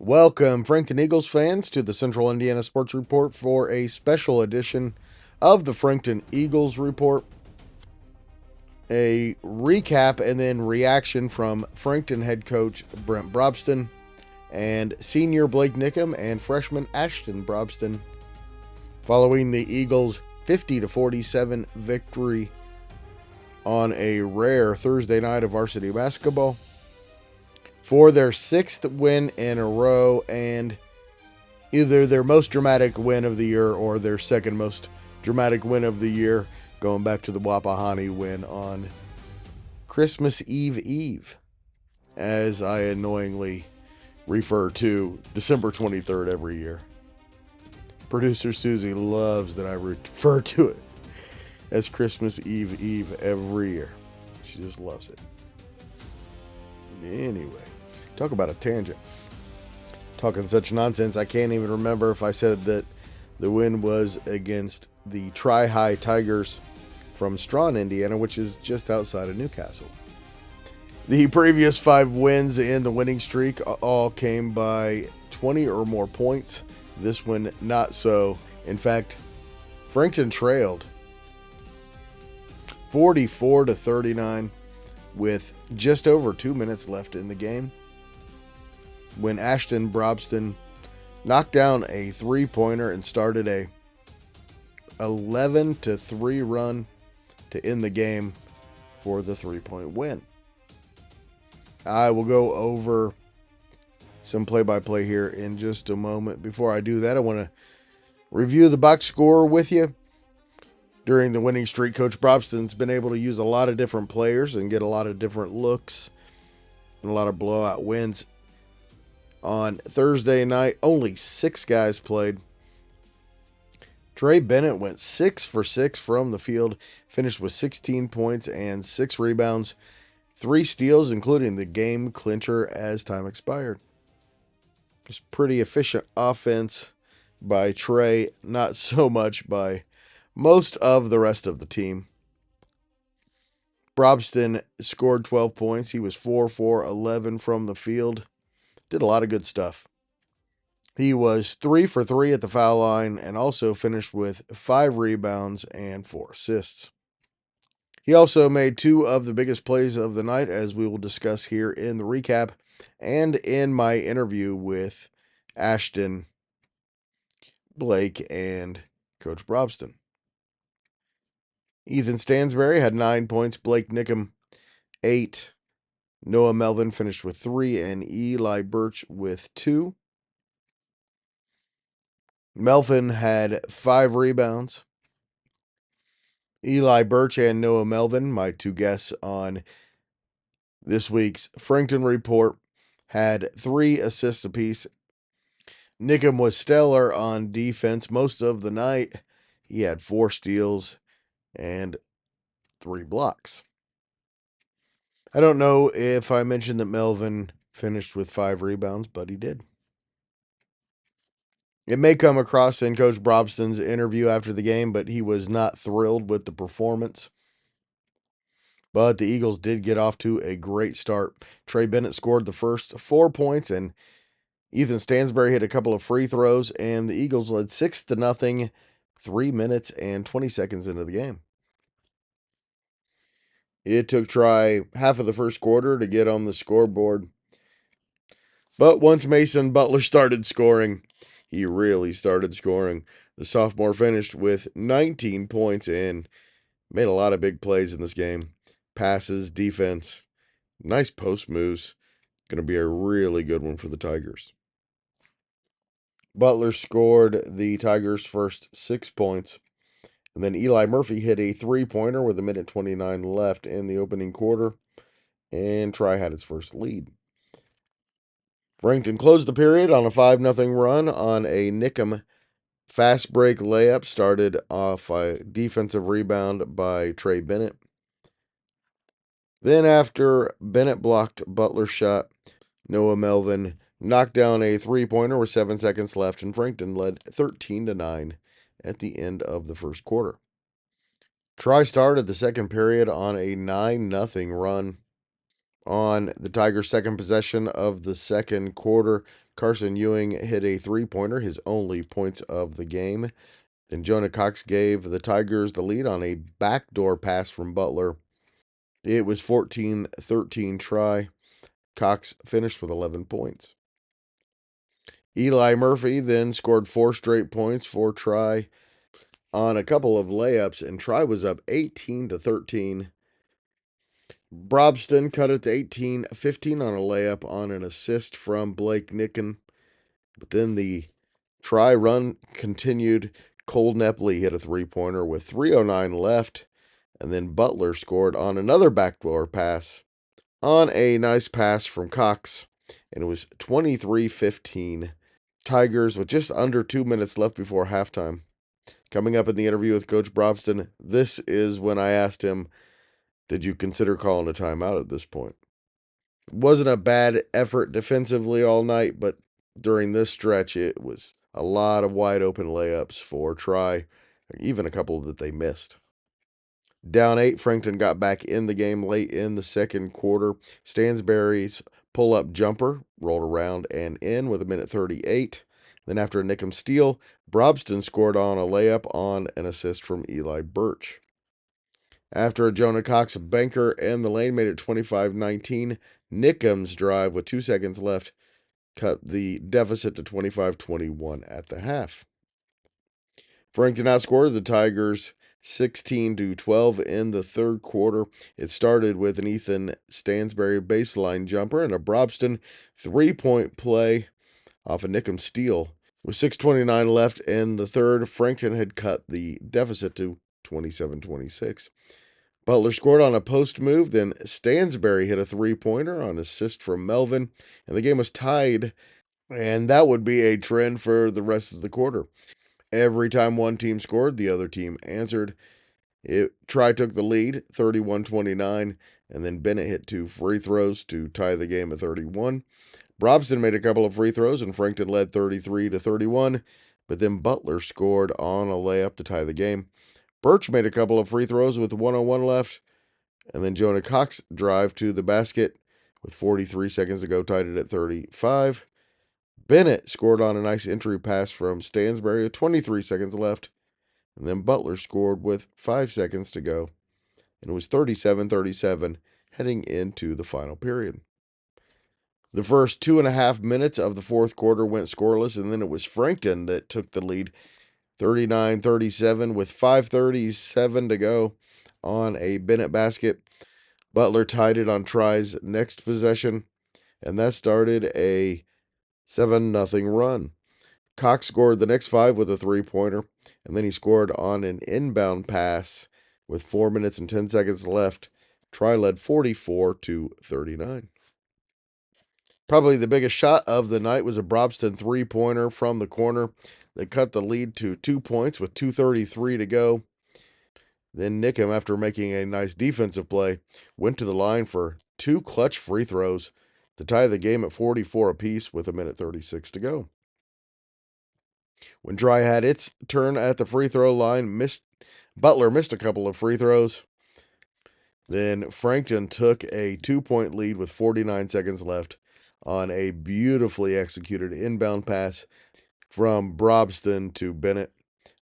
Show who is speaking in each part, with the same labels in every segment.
Speaker 1: Welcome, Frankton Eagles fans, to the Central Indiana Sports Report for a special edition of the Frankton Eagles Report. A recap and then reaction from Frankton head coach Brent Brobston and senior Blake Niccum and freshman Ashton Brobston following the Eagles' 50-47 victory on a rare Thursday night of varsity basketball for their sixth win in a row and either their most dramatic win of the year or their second most dramatic win of the year, going back to the Wapahani win on Christmas Eve, as I annoyingly refer to December 23rd every year. Producer Susie loves that I refer to it as Christmas Eve every year. She just loves it. Anyway, talk about a tangent. Talking such nonsense, I can't even remember if I said that the win was against the Tri-High Tigers from Strawn, Indiana, which is just outside of Newcastle. The previous 5 wins in the winning streak all came by 20 or more points. This one, not so. In fact, Frankton trailed 44-39 with just over 2 minutes left in the game when Ashton Brobston knocked down a three-pointer and started a 11-3 run to end the game for the 3-point win. I will go over some play-by-play here in just a moment. Before I do that, I want to review the box score with you. During the winning streak, Coach Brobston's been able to use a lot of different players and get a lot of different looks and a lot of blowout wins. On Thursday night, only 6 guys played. Trey Bennett went 6 for 6 from the field, finished with 16 points and 6 rebounds, 3 steals, including the game clincher as time expired. Just pretty efficient offense by Trey, not so much by most of the rest of the team. Brobston scored 12 points. He was 4 for 11 from the field. Did a lot of good stuff. He was 3 for 3 at the foul line and also finished with 5 rebounds and 4 assists. He also made 2 of the biggest plays of the night, as we will discuss here in the recap and in my interview with Ashton, Blake, and Coach Brobston. Ethan Stansberry had 9 points, Blake Niccum 8, Noah Melvin finished with 3, and Eli Birch with 2. Melvin had 5 rebounds. Eli Birch and Noah Melvin, my 2 guests on this week's Frankton Report, had 3 assists apiece. Niccum was stellar on defense most of the night. He had 4 steals and 3 blocks. I don't know if I mentioned that Melvin finished with 5 rebounds, but he did. It may come across in Coach Brobston's interview after the game, but he was not thrilled with the performance. But the Eagles did get off to a great start. Trey Bennett scored the first 4 points, and Ethan Stansberry hit a couple of free throws, and the Eagles led 6-0, 3 minutes and 20 seconds into the game. It took Tri half of the first quarter to get on the scoreboard. But once Mason Butler started scoring, he really started scoring. The sophomore finished with 19 points and made a lot of big plays in this game. Passes, defense, nice post moves. Going to be a really good one for the Tigers. Butler scored the Tigers' first 6 points. And then Eli Murphy hit a 3-pointer with 1:29 left in the opening quarter. And Tri had its first lead. Frankton closed the period on a 5-0 run on a Niccum fast break layup, started off a defensive rebound by Trey Bennett. Then after Bennett blocked Butler's shot, Noah Melvin knocked down a 3-pointer with 7 seconds left, and Frankton led 13-9 at the end of the first quarter. Tri started the second period on a 9-0 run On the Tigers' second possession of the second quarter, Carson Ewing hit a three-pointer, his only points of the game. Then Jonah Cox gave the Tigers the lead on a backdoor pass from Butler. It was 14-13 try. Cox finished with 11 points. Eli Murphy then scored 4 straight points for Try on a couple of layups, and Try was up 18-13. Brobston cut it to 18-15 on a layup on an assist from Blake Niccum. But then the Try run continued. Cole Nepley hit a three-pointer with 3:09 left, and then Butler scored on another backdoor pass on a nice pass from Cox, and it was 23-15. Tigers with just under 2 minutes left before halftime. Coming up in the interview with Coach Brobston, this is when I asked him, did you consider calling a timeout at this point? It wasn't a bad effort defensively all night, but during this stretch, it was a lot of wide open layups for Try, even a couple that they missed. Down 8, Frankton got back in the game late in the second quarter. Stansberry's pull-up jumper rolled around and in with 1:38. Then after a Niccum steal, Brobston scored on a layup on an assist from Eli Birch. After a Jonah Cox banker and the lane made it 25-19, Nickum's drive with 2 seconds left cut the deficit to 25-21 at the half. Frankton outscored the Tigers 16-12 in the third quarter. It started with an Ethan Stansberry baseline jumper and a Brobston three-point play off a Niccum steal. With 6:29 left in the third, Frankton had cut the deficit to 27-26. Butler scored on a post move, then Stansberry hit a three-pointer on assist from Melvin, and the game was tied, and that would be a trend for the rest of the quarter. Every time one team scored, the other team answered. Try took the lead, 31-29, and then Bennett hit 2 free throws to tie the game at 31. Brobston made a couple of free throws, and Frankton led 33-31, but then Butler scored on a layup to tie the game. Birch made a couple of free throws with 1:01 left, and then Jonah Cox drive to the basket with 43 seconds to go, tied it at 35. Bennett scored on a nice entry pass from Stansberry with 23 seconds left, and then Butler scored with 5 seconds to go, and it was 37-37 heading into the final period. The first 2.5 minutes of the fourth quarter went scoreless, and then it was Frankton that took the lead, 39-37 with 5:37 to go on a Bennett basket. Butler tied it on Try's next possession, and that started a 7-0 run. Cox scored the next 5 with a three-pointer, and then he scored on an inbound pass with 4 minutes and 10 seconds left. Try led 44-39. Probably the biggest shot of the night was a Brobston three-pointer from the corner that cut the lead to 2 points with 2:33 to go. Then Niccum, after making a nice defensive play, went to the line for 2 clutch free throws to tie the game at 44 apiece with 1:36 to go. When Try had its turn at the free throw line, Butler missed a couple of free throws. Then Frankton took a 2-point lead with 49 seconds left on a beautifully executed inbound pass from Brobston to Bennett.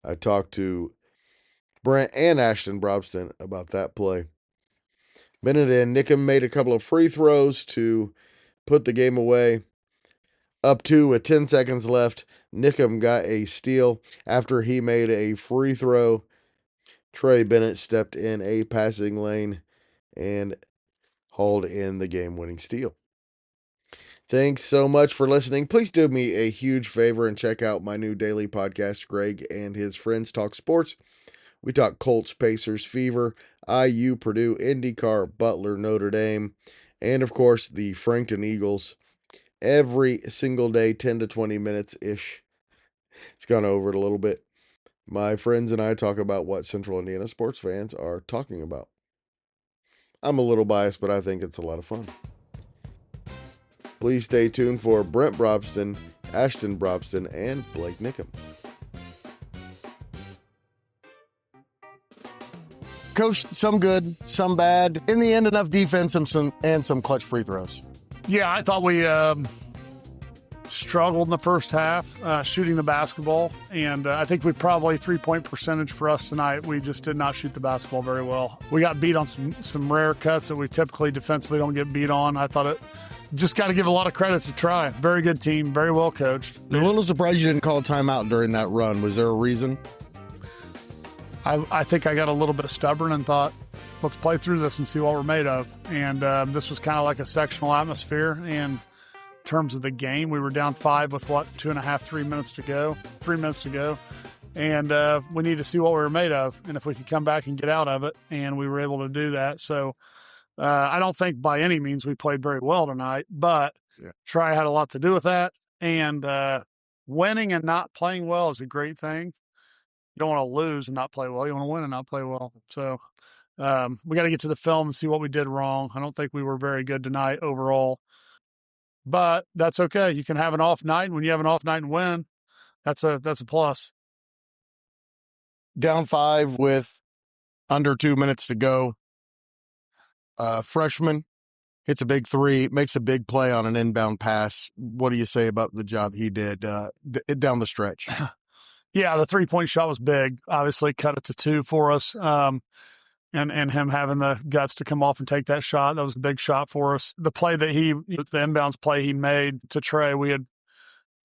Speaker 1: I talked to Brent and Ashton Brobston about that play. Bennett and Niccum made a couple of free throws to put the game away. Up 2 with 10 seconds left, Niccum got a steal after he made a free throw. Trey Bennett stepped in a passing lane and hauled in the game-winning steal. Thanks so much for listening. Please do me a huge favor and check out my new daily podcast, Greg and his friends talk sports. We talk Colts, Pacers, Fever, IU, Purdue, IndyCar, Butler, Notre Dame, and of course the Frankton Eagles. Every single day, 10 to 20 minutes-ish. It's gone over it a little bit. My friends and I talk about what Central Indiana sports fans are talking about. I'm a little biased, but I think it's a lot of fun. Please stay tuned for Brent Brobston, Ashton Brobston, and Blake Niccum. Coach, some good, some bad. In the end, enough defense and some clutch free throws.
Speaker 2: Yeah, I thought we struggled in the first half shooting the basketball, and I think we probably three-point percentage for us tonight. We just did not shoot the basketball very well. We got beat on some rare cuts that we typically defensively don't get beat on. I thought it just got to give a lot of credit to Try. Very good team, very well coached.
Speaker 1: I'm a little surprised you didn't call a timeout during that run. Was there a reason?
Speaker 2: I think I got a little bit stubborn and thought, let's play through this and see what we're made of. And this was kind of like a sectional atmosphere. And in terms of the game, we were down 5 with 2.5, 3 minutes to go. 3 minutes to go. And we need to see what we were made of and if we could come back and get out of it. And we were able to do that. So I don't think by any means we played very well tonight, but Try had a lot to do with that. And winning and not playing well is a great thing. You don't want to lose and not play well. You want to win and not play well. So we got to get to the film and see what we did wrong. I don't think we were very good tonight overall, but that's okay. You can have an off night. When you have an off night and win, that's a plus.
Speaker 1: Down 5 with under 2 minutes to go. Freshman hits a big 3, makes a big play on an inbound pass. What do you say about the job he did down the stretch?
Speaker 2: Yeah, the 3-point shot was big. Obviously, cut it to 2 for us. And him having the guts to come off and take that shot, that was a big shot for us. The play that the inbounds play he made to Trey, we had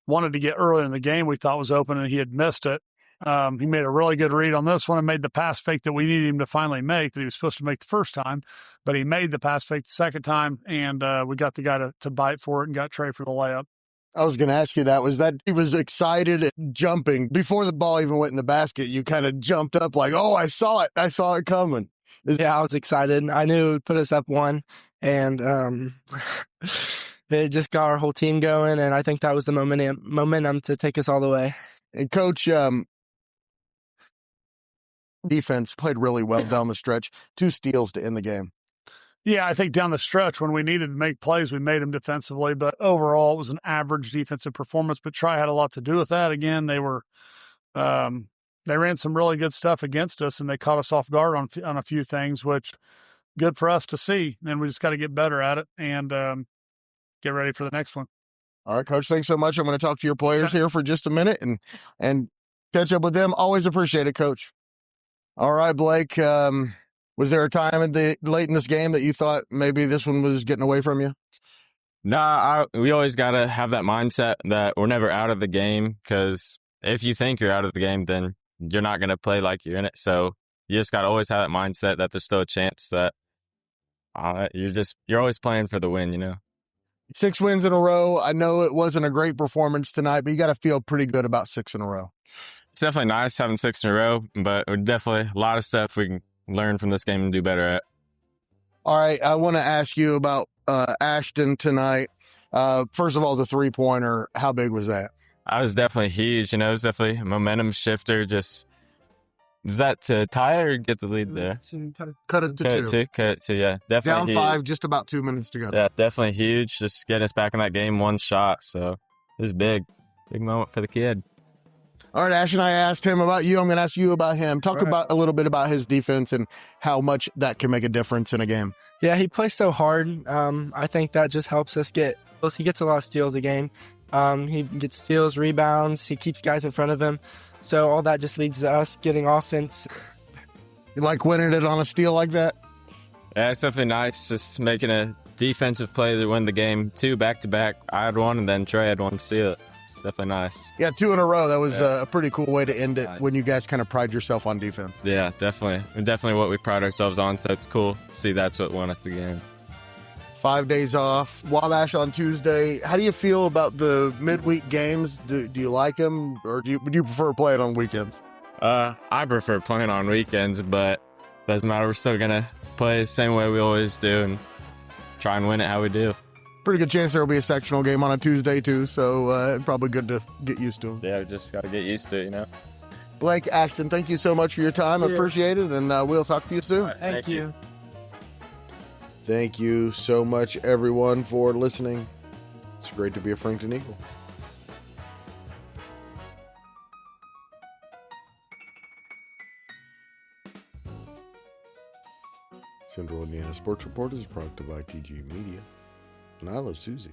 Speaker 2: wanted to get earlier in the game. We thought was open, and he had missed it. He made a really good read on this one and made the pass fake that we needed him to finally make that he was supposed to make the first time. But he made the pass fake the second time, and we got the guy to bite for it and got Trey for the layup.
Speaker 1: I was going to ask you that. Was that he was excited and jumping before the ball even went in the basket? You kind of jumped up like, oh, I saw it. I saw it coming.
Speaker 3: Yeah, I was excited. I knew it would put us up 1, and it just got our whole team going, and I think that was the momentum to take us all the way.
Speaker 1: And Coach, defense played really well down the stretch. 2 steals to end the game.
Speaker 2: Yeah, I think down the stretch when we needed to make plays, we made them defensively. But overall, it was an average defensive performance. But Try had a lot to do with that. Again, they ran some really good stuff against us, and they caught us off guard on a few things, which good for us to see. And we just got to get better at it and get ready for the next one.
Speaker 1: All right, Coach, thanks so much. I'm going to talk to your players here for just a minute and catch up with them. Always appreciate it, Coach. All right, Blake. Was there a time late in this game that you thought maybe this one was getting away from you?
Speaker 4: Nah, we always got to have that mindset that we're never out of the game, because if you think you're out of the game, then you're not going to play like you're in it. So you just got to always have that mindset that there's still a chance that you're always playing for the win, you know? 6
Speaker 1: wins in a row. I know it wasn't a great performance tonight, but you got to feel pretty good about 6 in a row.
Speaker 4: It's definitely nice having 6 in a row, but definitely a lot of stuff we can learn from this game and do better at.
Speaker 1: All right, I want to ask you about Ashton tonight. First of all, the 3-pointer, how big was that?
Speaker 4: I was definitely huge. You know, it was definitely a momentum shifter. Was that to tie or get the lead there?
Speaker 1: Cut it to 2.
Speaker 4: Cut it to, yeah. Definitely
Speaker 1: down
Speaker 4: huge.
Speaker 1: 5, just about 2 minutes to go.
Speaker 4: Yeah, definitely huge. Just getting us back in that game, 1 shot. So it was big. Big moment for the kid.
Speaker 1: All right, Ashton, I asked him about you. I'm going to ask you about him. Talk about a little bit about his defense and how much that can make a difference in a game.
Speaker 3: Yeah, he plays so hard. I think that just helps us he gets a lot of steals a game. He gets steals, rebounds. He keeps guys in front of him. So all that just leads to us getting offense.
Speaker 1: You like winning it on a steal like that?
Speaker 4: Yeah, it's definitely nice. Just making a defensive play to win the game. 2 back-to-back. I had 1, and then Trey had 1 to steal it. Definitely nice.
Speaker 1: Yeah, 2 in a row. That was a pretty cool way to end it when you guys kind of pride yourself on defense.
Speaker 4: Yeah, definitely. Definitely what we pride ourselves on, so it's cool to see that's what won us the game.
Speaker 1: 5 days off. Wabash on Tuesday. How do you feel about the midweek games? Do you like them, or would you prefer playing on weekends?
Speaker 4: I prefer playing on weekends, but doesn't matter. We're still going to play the same way we always do and try and win it how we do.
Speaker 1: Pretty good chance there will be a sectional game on a Tuesday, too, so probably good to get used to.
Speaker 4: Yeah, we just got to get used to it, you know.
Speaker 1: Blake, Ashton, thank you so much for your time. I appreciate it, and we'll talk to you soon.
Speaker 4: Right, thank you.
Speaker 1: Thank you so much, everyone, for listening. It's great to be a Frankton Eagle. Central Indiana Sports Report is a product of ITG Media, and I love Susie.